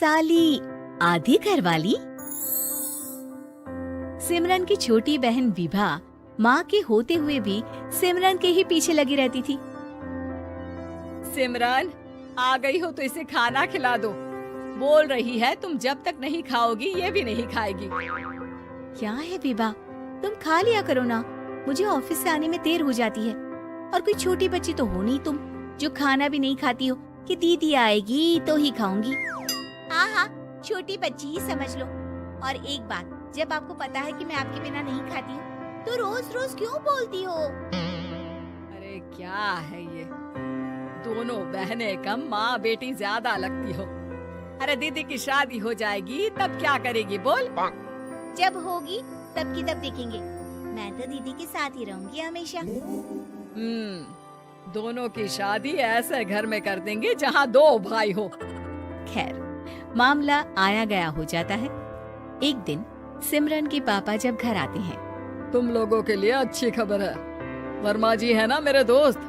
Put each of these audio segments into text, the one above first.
साली आधी घरवाली। सिमरन की छोटी बहन विभा माँ के होते हुए भी सिमरन के ही पीछे लगी रहती थी। सिमरन, आ गई हो तो इसे खाना खिला दो। बोल रही है तुम जब तक नहीं खाओगी ये भी नहीं खाएगी। क्या है विभा, तुम खा लिया करो ना, मुझे ऑफिस से आने में देर हो जाती है। और कोई छोटी बच्ची तो हो नहीं तुम जो खाना भी नहीं खाती हो कि दीदी आएगी तो ही खाऊंगी। हाँ हाँ, छोटी बच्ची ही समझ लो। और एक बात, जब आपको पता है कि मैं आपके बिना नहीं खाती हूँ तो रोज रोज क्यों बोलती हो? अरे क्या है ये, दोनों बहनें कम माँ बेटी ज्यादा लगती हो। अरे दीदी की शादी हो जाएगी तब क्या करेगी बोल? जब होगी तब की तब देखेंगे। मैं तो दीदी के साथ ही रहूंगी हमेशा। दोनों की शादी ऐसे घर में कर देंगे जहाँ दो भाई हो। खैर, मामला आया गया हो जाता है। एक दिन सिमरन के पापा जब घर आते हैं, तुम लोगों के लिए अच्छी खबर है। वर्मा जी है ना मेरे दोस्त,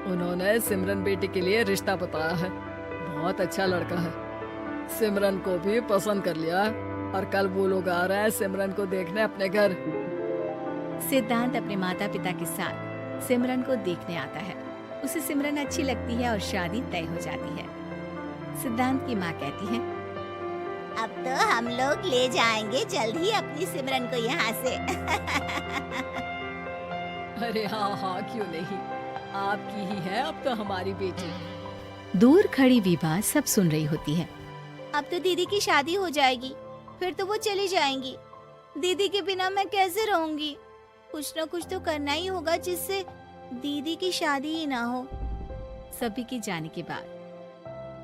उन्होंने सिमरन बेटी के लिए रिश्ता बताया है। बहुत अच्छा लड़का है, सिमरन को भी पसंद कर लिया और कल वो लोग आ रहे हैं सिमरन को देखने अपने घर। सिद्धांत अपने माता पिता के साथ सिमरन को देखने आता है। उसे सिमरन अच्छी लगती है और शादी तय हो जाती है। सिद्धांत की माँ कहती है, अब तो हम लोग ले जाएंगे जल्द ही अपनी सिमरन को यहाँ से। अरे हाँ, क्यों नहीं, आपकी ही है अब तो हमारी बेटी। दूर खड़ी विभा सब सुन रही होती है। अब तो दीदी की शादी हो जाएगी, फिर तो वो चली जाएंगी। दीदी के बिना मैं कैसे रहूंगी? कुछ न कुछ तो करना ही होगा जिससे दीदी की शादी ही ना हो। सभी के जाने के बाद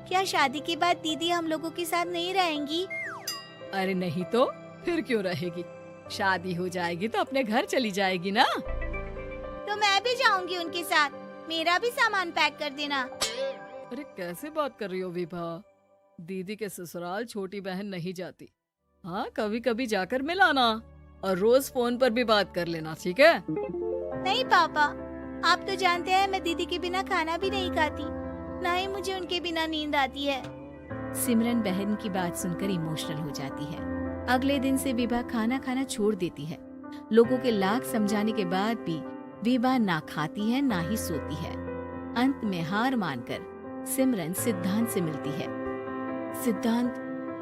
क्या शादी के बाद दीदी हम लोगों के साथ नहीं रहेंगी? अरे नहीं तो फिर क्यों रहेगी? शादी हो जाएगी तो अपने घर चली जाएगी ना। तो मैं भी जाऊंगी उनके साथ, मेरा भी सामान पैक कर देना। अरे कैसे बात कर रही हो विभा, दीदी के ससुराल छोटी बहन नहीं जाती। हाँ, कभी कभी जाकर मिलाना और रोज फोन पर भी बात कर लेना, ठीक है? नहीं पापा, आप तो जानते हैं मैं दीदी के बिना खाना भी नहीं खाती, ना ही मुझे उनके बिना नींद आती है। सिमरन बहन की बात सुनकर इमोशनल हो जाती है। अगले दिन से विभा खाना खाना छोड़ देती है। लोगों के लाख समझाने के बाद भी विभा ना खाती है ना ही सोती है। अंत में हार मानकर सिमरन सिद्धांत से मिलती है। सिद्धांत,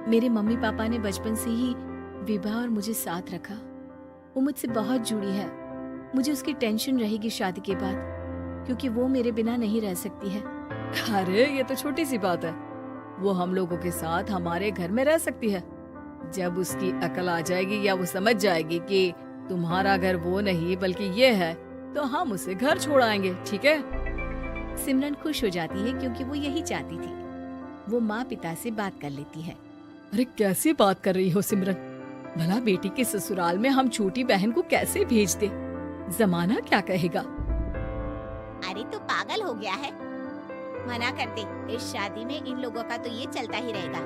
मेरे मम्मी पापा ने बचपन से ही विभा और मुझे साथ रखा। वो मुझसे बहुत जुड़ी है। मुझे उसकी टेंशन रहेगी शादी के बाद, क्योंकि वो मेरे बिना नहीं रह सकती है। अरे ये तो छोटी सी बात है, वो हम लोगों के साथ हमारे घर में रह सकती है। जब उसकी अकल आ जाएगी या वो समझ जाएगी कि तुम्हारा घर वो नहीं बल्कि ये है, तो हम उसे घर छोड़ आएंगे, ठीक है? सिमरन खुश हो जाती है क्योंकि वो यही चाहती थी। वो माँ पिता से बात कर लेती है। अरे कैसी बात कर रही हो सिमरन, भला बेटी के ससुराल में हम छोटी बहन को कैसे भेज दे? जमाना क्या कहेगा? अरे तो पागल हो गया है, मना कर दे। इस शादी में इन लोगों का तो ये चलता ही रहेगा।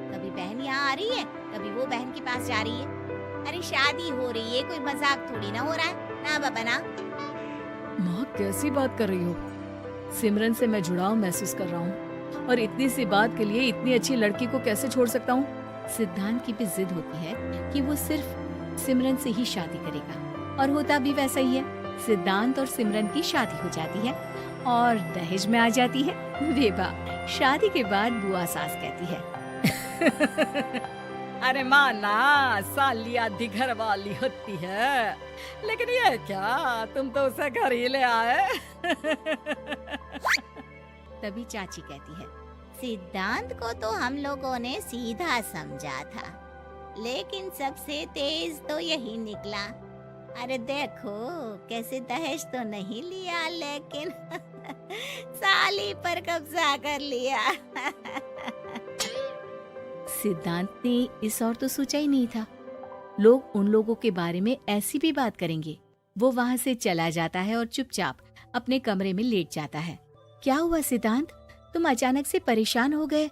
कभी बहन यहाँ आ रही है, कभी वो बहन के पास जा रही है। अरे शादी हो रही है, कोई मजाक थोड़ी ना हो रहा है ना बाबा ना। माँ कैसी बात कर रही हो? सिमरन से मैं जुड़ाव महसूस कर रहा हूँ और इतनी सी बात के लिए इतनी अच्छी लड़की को कैसे छोड़ सकता हूँ? सिद्धांत की भी जिद होती है कि वो सिर्फ सिमरन से ही शादी करेगा, और होता भी वैसा ही है। सिद्धांत और सिमरन की शादी हो जाती है और दहेज में आ जाती है विभा। शादी के बाद बुआ सास कहती है, अरे माँ ना, साली आधी घर वाली होती है, लेकिन ये क्या, तुम तो उसे घर ही ले आए। तभी चाची कहती है, सिद्धांत को तो हम लोगों ने सीधा समझा था, लेकिन सबसे तेज तो यही निकला। अरे देखो कैसे दहेज तो नहीं लिया, लेकिन साली पर कब्जा कर लिया। सिद्धांत ने इस और तो सोचा ही नहीं था। लोग उन लोगों के बारे में ऐसी भी बात करेंगे। वो वहाँ से चला जाता है और चुपचाप अपने कमरे में लेट जाता है। क्या हुआ सिद्धांत, तुम अचानक से परेशान हो गए?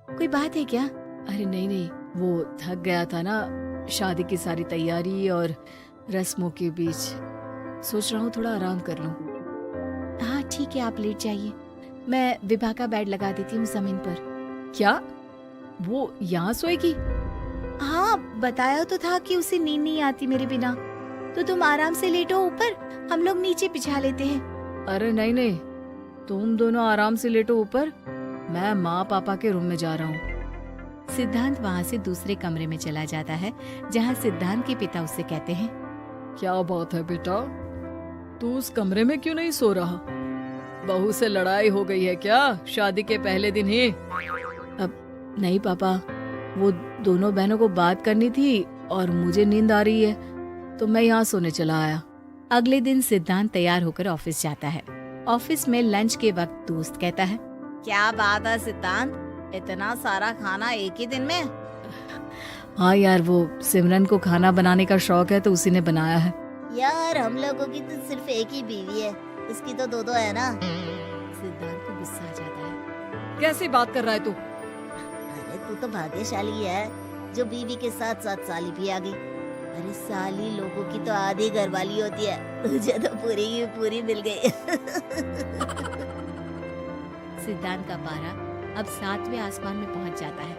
कोई बात है क्या? अरे नहीं, वो थक गया था ना, शादी की सारी तैयारी और रस्मों के बीच। सोच रहा हूँ थोड़ा आराम कर लूं। हाँ ठीक है, आप लेट जाइए, मैं विभा का बेड लगा देती हूँ जमीन पर। क्या? वो यहाँ सोएगी? हाँ, बताया तो था कि उसे नींद नहीं आती मेरे बिना। तो तुम आराम से लेटो ऊपर, हम लोग नीचे बिछा लेते हैं। अरे नहीं नहीं, तुम दोनों आराम से लेटो ऊपर, मैं माँ पापा के रूम में जा रहा हूँ। सिद्धांत वहाँ से दूसरे कमरे में चला जाता है, जहाँ सिद्धांत के पिता उससे कहते हैं, क्या बात है बेटा, तू उस कमरे में क्यों नहीं सो रहा? बहू से लड़ाई हो गई है क्या शादी के पहले दिन ही? अब नहीं पापा, वो दोनों बहनों को बात करनी थी और मुझे नींद आ रही है तो मैं यहाँ सोने चला आया। अगले दिन सिद्धांत तैयार होकर ऑफिस जाता है। ऑफिस में लंच के वक्त दोस्त कहता है, क्या बात है सिद्धांत, इतना सारा खाना एक ही दिन में? हाँ यार, वो सिमरन को खाना बनाने का शौक है तो उसी ने बनाया है। यार हम लोगों की तो सिर्फ एक ही बीवी है, उसकी तो दो है ना। सिद्धांत को गुस्सा आ जाता है। कैसी बात कर रहा है तू? अरे तू तो भाग्यशाली है जो बीवी के साथ साथ साली भी आ गई। अरे साली लोगों की तो आधी घरवाली होती है, तुझे तो पूरी की पूरी मिल गई। सिद्धांत का पारा अब 7वें आसमान में पहुंच जाता है।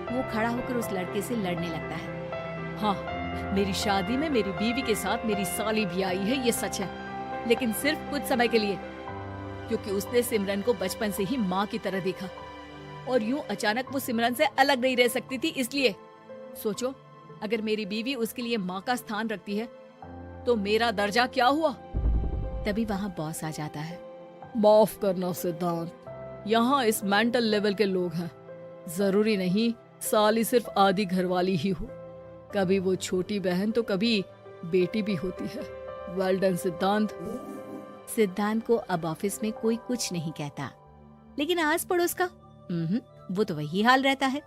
वो खड़ा होकर उस लड़के से लड़ने लगता है। हाँ, मेरी शादी में मेरी बीवी के साथ मेरी साली भी आई है, ये सच है, लेकिन सिर्फ कुछ समय के लिए, क्योंकि उसने सिमरन को बचपन से ही माँ की तरह देखा और यूं अचानक वो सिमरन से अलग नहीं रह सकती थी। इसलिए सोचो, अगर मेरी बीवी उसके लिए माँ का स्थान रखती है तो मेरा दर्जा क्या हुआ? तभी वहाँ बॉस आ जाता है। माफ करना सिद्धांत, यहाँ इस मेंटल लेवल के लोग हैं, जरूरी नहीं साली सिर्फ आधी घरवाली ही हो, कभी वो छोटी बहन तो कभी बेटी भी होती है। वेल डन सिद्धांत। सिद्धांत को अब ऑफिस में कोई कुछ नहीं कहता, लेकिन आस पड़ोस का वो तो वही हाल रहता है।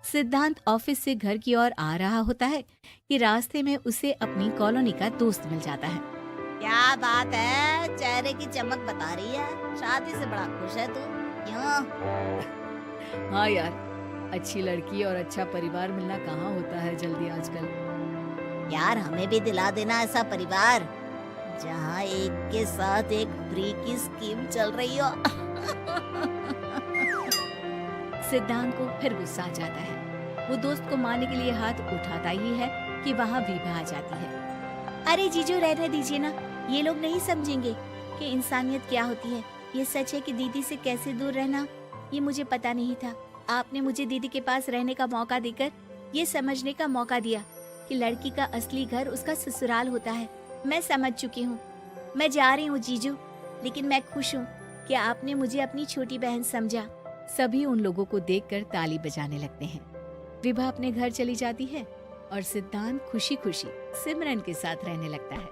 सिद्धांत ऑफिस से घर की ओर आ रहा होता है कि रास्ते में उसे अपनी कॉलोनी का दोस्त मिल जाता है। क्या बात है, चेहरे की चमक बता रही है, शादी से बड़ा खुश है तू, क्यों? हाँ यार, अच्छी लड़की और अच्छा परिवार मिलना कहाँ होता है जल्दी आजकल। यार हमें भी दिला देना ऐसा परिवार जहाँ एक के साथ एक फ्री की स्कीम चल रही हो। सिद्धांत को फिर गुस्सा आ जाता है। वो दोस्त को मारने के लिए हाथ उठाता ही है कि वहाँ विभा आ जाती है। अरे जीजू, रहने दीजिए ना, ये लोग नहीं समझेंगे कि इंसानियत क्या होती है। ये सच है कि दीदी से कैसे दूर रहना, ये मुझे पता नहीं था। आपने मुझे दीदी के पास रहने का मौका देकर ये समझने का मौका दिया कि लड़की का असली घर उसका ससुराल होता है। मैं समझ चुकी हूँ, मैं जा रही हूँ जीजू, लेकिन मैं खुश हूँ कि आपने मुझे अपनी छोटी बहन समझा। सभी उन लोगों को देखकर ताली बजाने लगते हैं। विभा अपने घर चली जाती है और सिद्धांत खुशी खुशी सिमरन के साथ रहने लगता है।